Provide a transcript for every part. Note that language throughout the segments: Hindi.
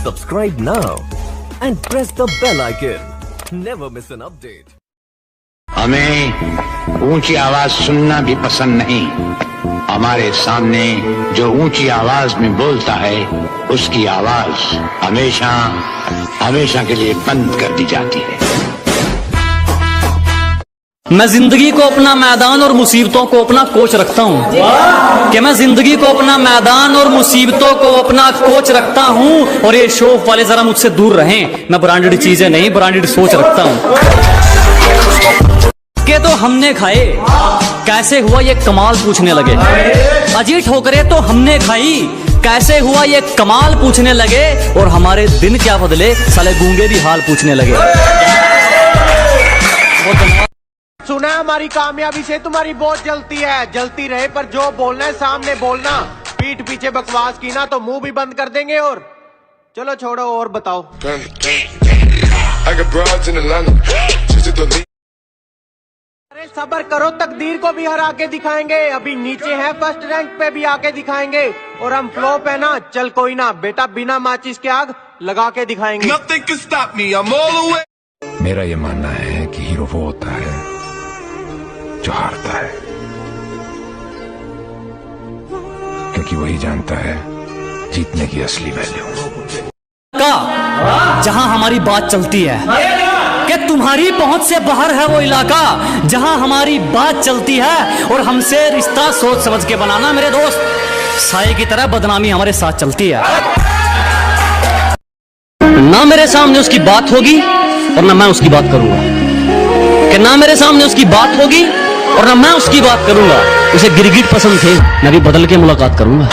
Subscribe now and press the bell icon. Never miss an update. हमें ऊंची आवाज सुनना भी पसंद नहीं। हमारे सामने जो ऊंची आवाज में बोलता है उसकी आवाज हमेशा हमेशा के लिए बंद कर दी जाती है। मैं जिंदगी को अपना मैदान और मुसीबतों को अपना कोच रखता हूँ कि मैं जिंदगी को अपना मैदान और मुसीबतों को अपना कोच रखता हूँ। और ये शौक वाले जरा मुझसे दूर रहें, मैं ब्रांडेड चीजें नहीं ब्रांडेड सोच रखता हूँ। के तो हमने खाए, कैसे हुआ ये कमाल पूछने लगे। अजी ठोकरे तो हमने खाई, कैसे हुआ ये कमाल पूछने लगे। और हमारे दिन क्या बदले, साले गूंगे भी हाल पूछने लगे। सुना है हमारी कामयाबी से तुम्हारी बहुत जलती है, जलती रहे पर जो बोलना है सामने बोलना। पीठ पीछे बकवास की ना तो मुंह भी बंद कर देंगे। और चलो छोड़ो और बताओ। अरे सब्र करो, तकदीर को भी हरा के दिखाएंगे। अभी नीचे है, फर्स्ट रैंक पे भी आके दिखाएंगे। और हम फ्लॉप है ना, चल कोई ना बेटा, बिना माचिस के आग लगा के दिखाएंगे। मेरा ये मानना है कि हीरो वो होता है जो हारता है, क्योंकि वही जानता है जीतने की असली वैल्यू। जहां हमारी बात चलती है कि तुम्हारी पहुंच से बाहर है वो इलाका जहां हमारी बात चलती है। और हमसे रिश्ता सोच समझ के बनाना मेरे दोस्त, साए की तरह बदनामी हमारे साथ चलती है। ना मेरे सामने उसकी बात होगी और ना मैं उसकी बात करूंगा, कि ना मेरे सामने उसकी बात होगी और ना मैं उसकी बात करूंगा। उसे गिरगिट पसंद थे, मैं भी बदल के मुलाकात करूंगा।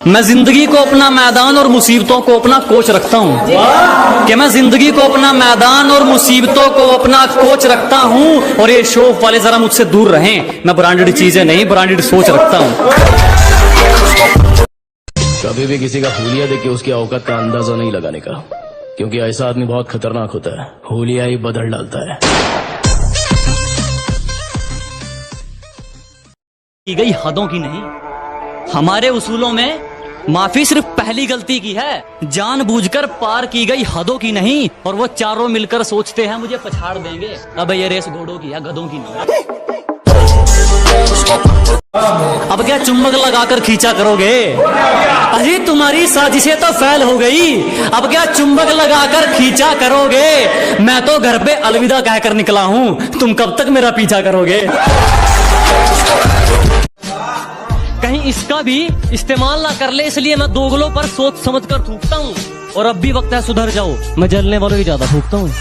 मैं जिंदगी को अपना मैदान और मुसीबतों को अपना कोच रखता हूं कि मैं जिंदगी को अपना मैदान और मुसीबतों को अपना कोच रखता हूं। और ये शौक वाले जरा मुझसे दूर रहें, मैं ब्रांडेड चीजें नहीं ब्रांडेड सोच रखता हूं। कभी भी किसी का हुलिया देख के उसकी औकात का अंदाजा नहीं लगाने का, क्योंकि ऐसा आदमी बहुत खतरनाक होता है, हुलिया ही बदल डालता है। की गई हदों की नहीं, हमारे उसूलों में माफी सिर्फ पहली गलती की है, जानबूझकर पार की गई हदों की नहीं। और वो चारों मिलकर सोचते हैं मुझे पछाड़ देंगे। अब ये रेस घोड़ों की है, गधों की नहीं। अब क्या चुम्बक लगाकर खींचा करोगे? अरे तुम्हारी साजिशें तो फैल हो गई, अब क्या चुम्बक लगाकर खींचा करोगे? मैं तो घर पे अलविदा कहकर निकला हूं, तुम कब तक मेरा पीछा करोगे? कहीं इसका भी इस्तेमाल ना कर ले, इसलिए मैं दोगलों पर सोच समझ कर थूकता हूँ। और अब भी वक्त है सुधर जाओ, मैं जलने वालों की ज्यादा थूकता हूँ।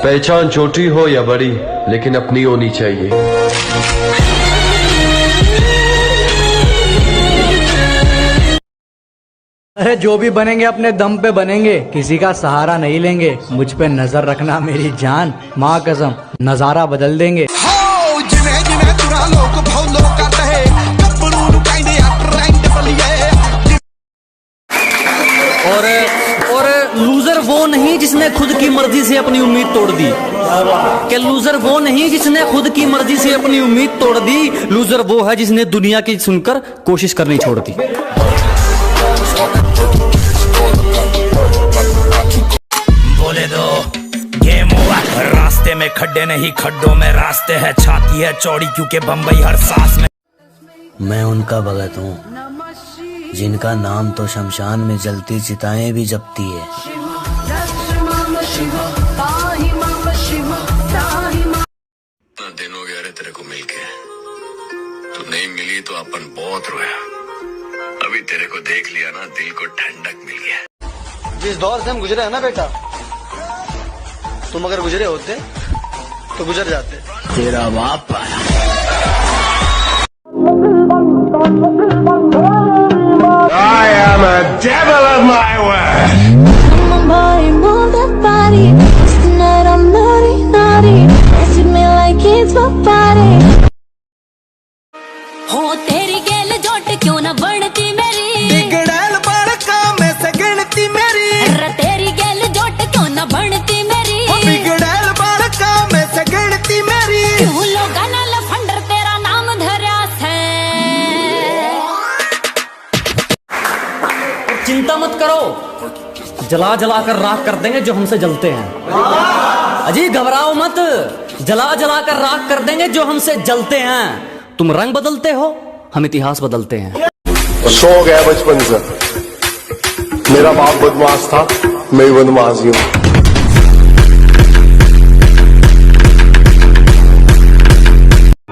पहचान छोटी हो या बड़ी, लेकिन अपनी होनी चाहिए। अरे जो भी बनेंगे अपने दम पे बनेंगे, किसी का सहारा नहीं लेंगे। मुझ पे नजर रखना मेरी जान, माँ कसम नजारा बदल देंगे। और लूजर वो नहीं जिसने खुद की मर्जी से अपनी उम्मीद तोड़ दी, कि लूजर वो नहीं जिसने खुद की मर्जी से अपनी उम्मीद तोड़ दी। लूजर वो है जिसने दुनिया की सुनकर कोशिश करनी छोड़ दी। बोले दो गेम हुआ, रास्ते में खड्डे नहीं खड्डों में रास्ते है, छाती है चौड़ी क्योंकि बम्बई हर सांस में। मैं उनका भगत हूँ जिनका नाम तो शमशान में जलती चिताएं भी जपती है। दिन हो गया रे तेरे को मिलके, तू नहीं मिली तो अपन बहुत रोया। अभी तेरे को देख लिया ना, दिल को ठंडक मिल गया। जिस दौर से हम गुजरे हैं ना बेटा, तुम अगर गुजरे होते तो गुजर जाते। तेरा बाप आया। I am a devil of my word. हो तेरी गेल जोट क्यों ना बढ़ती मेरी, बिगड़ैल बड़का में से गिनती मेरी। तेरी गेल जोट क्यों ना बढ़ती मेरी, बिगड़ैल बड़का में से गिनती मेरी। जला जला कर राख कर देंगे जो हमसे जलते हैं। अजी घबराओ मत, जला जला कर राख कर देंगे जो हमसे जलते हैं। तुम रंग बदलते हो, हम इतिहास बदलते हैं। शौक है बचपन से, मेरा बाप बदमाश था, मैं भी बदमाश ही हूँ।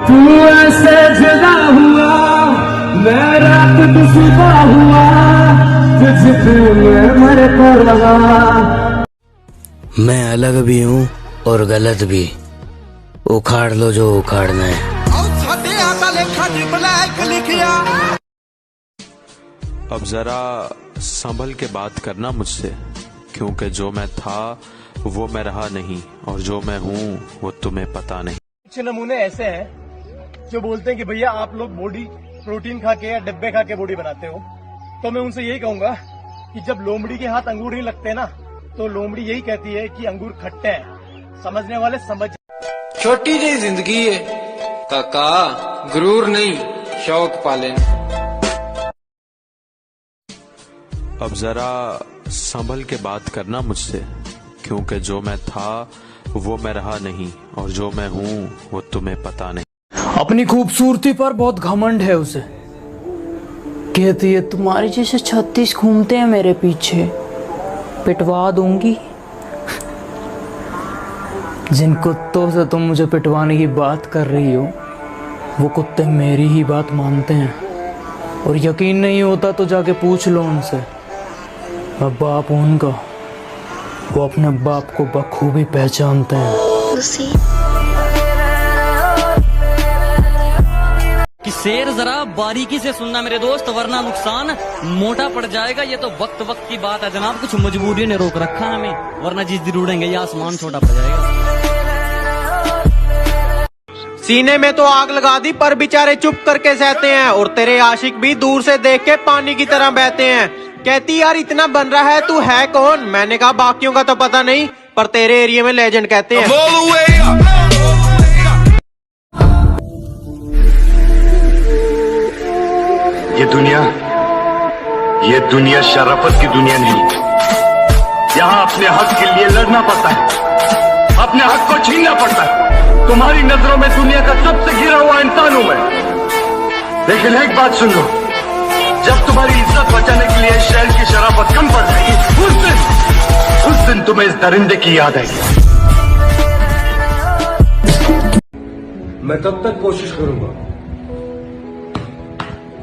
तू ऐसे जुदा हुआ, मैं रात सुबह हुआ, तुझसे मरता रहा। मैं अलग भी हूँ और गलत भी, उखाड़ लो जो उखाड़ना है। अब जरा संभल के बात करना मुझसे, क्योंकि जो मैं था वो मैं रहा नहीं, और जो मैं हूँ वो तुम्हें पता नहीं। कुछ नमूने ऐसे हैं जो बोलते हैं कि भैया आप लोग बॉडी प्रोटीन खा के या डब्बे खा के बॉडी बनाते हो, तो मैं उनसे यही कहूंगा कि जब लोमड़ी के हाथ अंगूर नहीं लगते ना, तो लोमड़ी यही कहती है कि अंगूर खट्टे हैं। समझने वाले समझ। छोटी जी जिंदगी है काका, गुरूर नहीं शौक पाले। अब जरा संभल के बात करना मुझसे, क्योंकि जो मैं था वो मैं रहा नहीं, और जो मैं हूँ वो तुम्हें पता नहीं। अपनी खूबसूरती पर बहुत घमंड है उसे, कहती है तुम्हारे जैसे 36 घूमते हैं मेरे पीछे, पिटवा दूंगी। जिन कुत्तों से तुम मुझे पिटवाने की बात कर रही हो, वो कुत्ते मेरी ही बात मानते हैं, और यकीन नहीं होता तो जाके पूछ लो उनसे। अब बाप उनका, वो अपने बाप को बखूबी पहचानते हैं। कि शेर जरा बारीकी से सुनना मेरे दोस्त, वरना नुकसान मोटा पड़ जाएगा। ये तो वक्त वक्त की बात है जनाब, कुछ मजबूरी ने रोक रखा है हमें, वरना जिस दिन उड़ेंगे ये आसमान छोटा पड़ जाएगा। सीने में तो आग लगा दी पर बेचारे चुप करके सहते हैं, और तेरे आशिक भी दूर से देख के पानी की तरह बहते हैं। कहती यार इतना बन रहा है, तू है कौन? मैंने कहा बाकियों का तो पता नहीं, पर तेरे एरिया में लेजेंड कहते हैं। ये दुनिया शराफत की दुनिया नहीं। यहाँ अपने हक के लिए लड़ना पड़ता है, अपने हक को छीनना पड़ता है। तुम्हारी नजरों में दुनिया का सबसे गिरा हुआ इंसान हूं मैं, लेकिन एक बात सुन लो, जब तुम्हारी इज्जत बचाने के लिए शहर की शराफत कम पड़ जाएगी, उस दिन तुम्हें इस दरिंदे की याद आएगी। मैं तब तक कोशिश करूंगा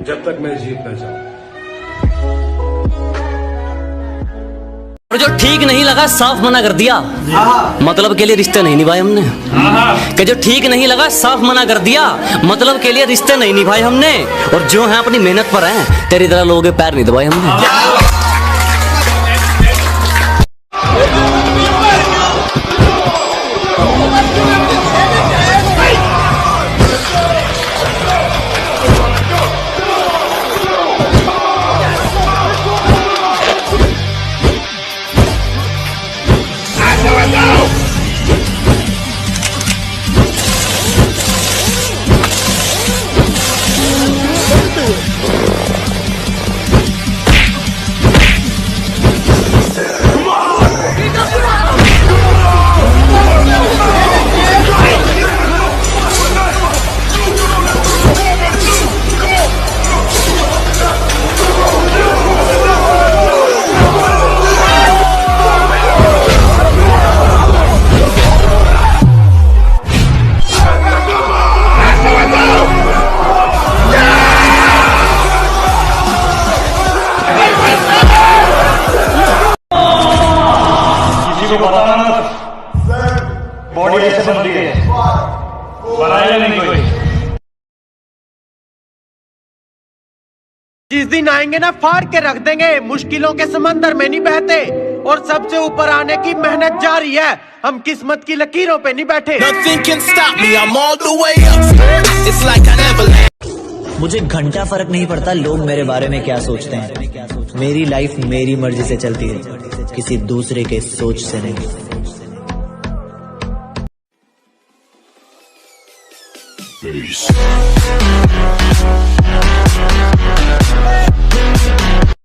जब तक मैं जीत न जाऊं। और जो ठीक नहीं लगा साफ मना कर दिया, मतलब के लिए रिश्ते नहीं निभाए हमने। कि जो ठीक नहीं लगा साफ मना कर दिया, मतलब के लिए रिश्ते नहीं निभाए हमने। और जो है अपनी मेहनत पर हैं, तेरी तरह लोगों के पैर नहीं दबाए हमने। बॉडी ऐसे बन रही है, बनाएगा नहीं कोई। जिस दिन आएंगे ना फाड़ के रख देंगे, मुश्किलों के समंदर में नहीं बहते, और सबसे ऊपर आने की मेहनत जारी है, हम किस्मत की लकीरों पे नहीं बैठे। मुझे घंटा फर्क नहीं पड़ता लोग मेरे बारे में क्या सोचते हैं। मेरी लाइफ मेरी मर्जी से चलती है, किसी दूसरे के सोच से नहीं। Peace.